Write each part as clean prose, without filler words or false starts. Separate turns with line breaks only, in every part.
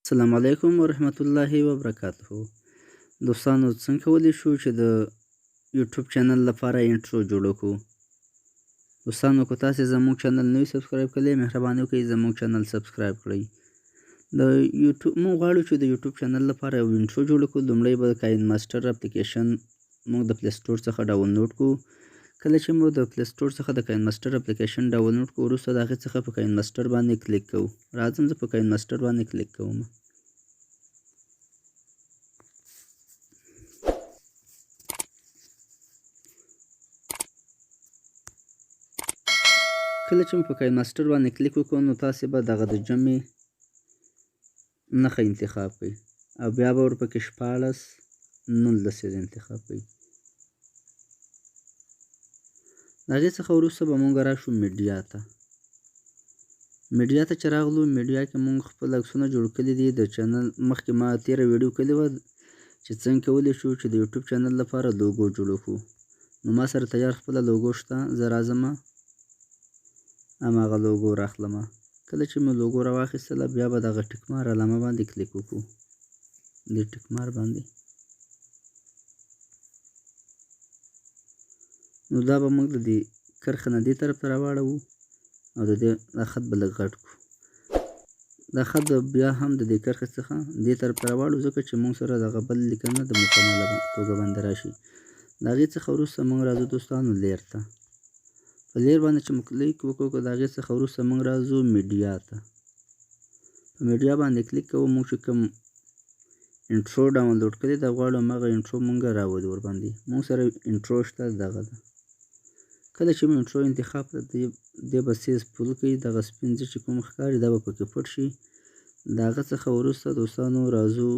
السلام علیکم ورحمت الله وبرکاته. دوستانو څنګه کولی شو چې د یوټوب چینل لپاره انټرو جوړ کړو. دوستانو که تاسې زموږ چینل نوی سبسکرایب کړئ مهرباني وکړئ زموږ چینل سبسکرایب کړئ. د یوټوب موږ غواړو چې د یوټوب چینل لپاره یو انټرو جوړ کړو. لومړی به کاین ماسټر اپلیکیشن موږ د پلی سټور څخه ډاونلوډ کړو. کله چې مو د پلی سټور څخه د کاین ماسټر اپلیکیشن ډاونلوډ کړو وروسته د هغې څخه په کاین ماسټر باندې کلیک کوو. راځم زه په کاین ماسټر باندې کلیک کوم. کله چې مو په کاین ماسټر باندې کلیک وکړو نو تاسې به دغه د جمع نښه انتخاب کړئ او بیا به ورپکې 14 19 انتخاب کړئ. د هغې څخه وروسته به مونږ راشو میډیا ته. میډیا ته چې راغلو میډیا کې مونږ خپل عکسونه جوړ کړي دي. د چینل مخکې ما تېره ویډیو کړې وه چې څنګه کولی شو چې د یوټوب چینل لپاره لوګو جوړ کړو. نو ما سره تیار خپله لوګو شته. زه راځمه هماغه لوګو راخلمه. کله چې مې لوګو راواخیستله بیا به دغه ټیک مار علامه باندې کلیک وکړو. دې ټیک مار باندې نو دا به موږ د دې کرښې نه دې طرف ته راواړوو او د دې دا خط به لږ غټ کړو. دا خط به بیا هم د دې کرښې څخه دې طرف ته راواړو ځکه چې موږ سره دغه بل لیکنه د مکمله توګه باندې راشي. د هغې څخه وروسته موږ راځو دوستانو لیر ته. په لیر باندې چې مو کلیک وکړو د هغې څخه وروسته موږ راځو میډیا ته. په میډیا باندې کلیک کوو. موږ چې کوم انټرو ډاونلوډ کړی دا غواړو هماغه انټرو موږ راولو ورباندې. موږ سره انټرو شته دغه ده. کله چې مو انټرو انتخاب کړه دې به سیز پول کوي. دغه سپین ځای چې کوم ښکاري دا به پکې پټ شي. د هغه څخه وروسته دوستانو راځو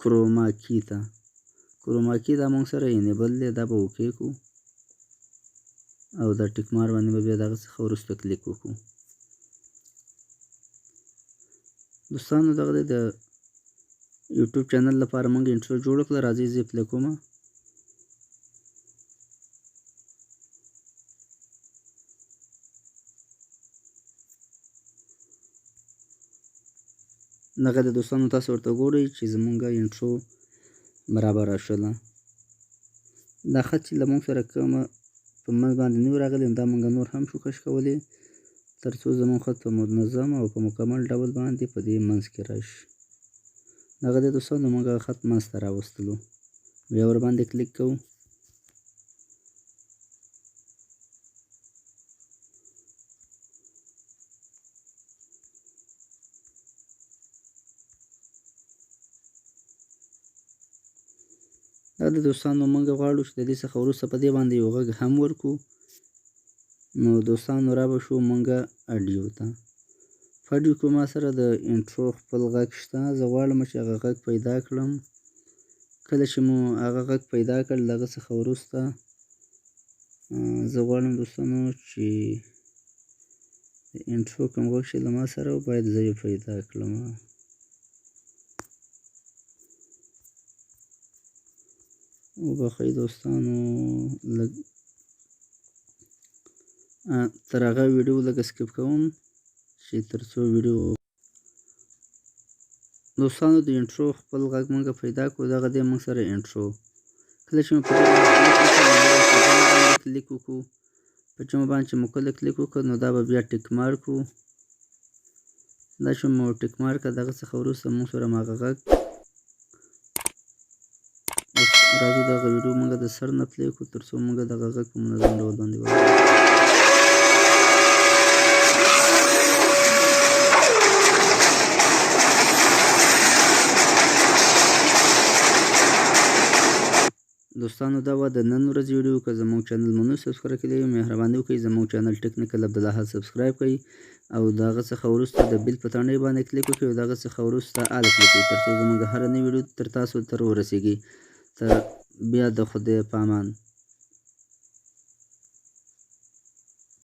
کروما کی ته. کروما کی دا موږ سره انیبل دی. دا به اوکې کړو او دا ټیک مار باندې به بیا د هغه څخه وروسته کلیک وکړو. دوستانو دغه د یوټوب چینل لپاره موږ انټرو جوړه کړله. راځئ زه یې پلی کومه. دغه د دوستانو تاسو ورته ګورئ چې زموږ انټرو برابره شوله. دا خط چې له موږ سره کومه په منځ باندې نه و راغلی دا موږ نور هم شو کش کولی تر څو زموږ خط په منظم او په مکمل ډول باندې په دې منځ کې راشي. دغه د دوستانو موږ خط منځ ته راوستلو. بیا ورباندې کلیک کوو. دا د دوستانو موږ غواړو چې د دې څخه وروسته په دې باندې یو غږ هم ورکړو. نو دوستانو را به شو موږ اډیو ته. په اډیو کې ما سره د انټرو خپل غږ شته. زه غواړم چې هغه غږ پیدا کړم. کله چې مو هغه غږ پیدا کړ له هغه څخه وروسته زه غواړم دوستانو چې د انټرو کوم غږ چې له ما سره و باید زه یې پیدا کړم. وبخئ دوستانو لږ تر هغه ویډیو لږ سکیپ کوم چې تر څو ویډیو دوستانو د انټرو خپل غږ موږ پیدا کړو. دغه دی موږ سره انټرو. کله چې مو په دې باندې کلیک وکړو په جمع باندې چې مو کله کلیک وکړ نو دا به بیا ټیک مار کړو. دا چې مو ټیک مار کړه دغه څخه وروسته موږ سره هماغه غږ راځو دغه ویډیو موږ د سر نه پلی کړو تر څو موږ دغه غږ په منظم ډول باندې واورو. دوستانو دا وه د نن ورځې ویډیو. که زموږ چینل مو نه سبسکرایب کړی وي مهرباني وکړئ زموږ چینل ټیکنیکل عبدالله سبسکرایب کړئ او د هغه څخه وروسته د بیل په تڼۍ باندې کلیک وکړئ او د هغه څخه وروسته آل کلیک کړئ تر څو زموږ هره نوې ویډیو تر تاسو تر ورسیږي. بیا د خدای په امان.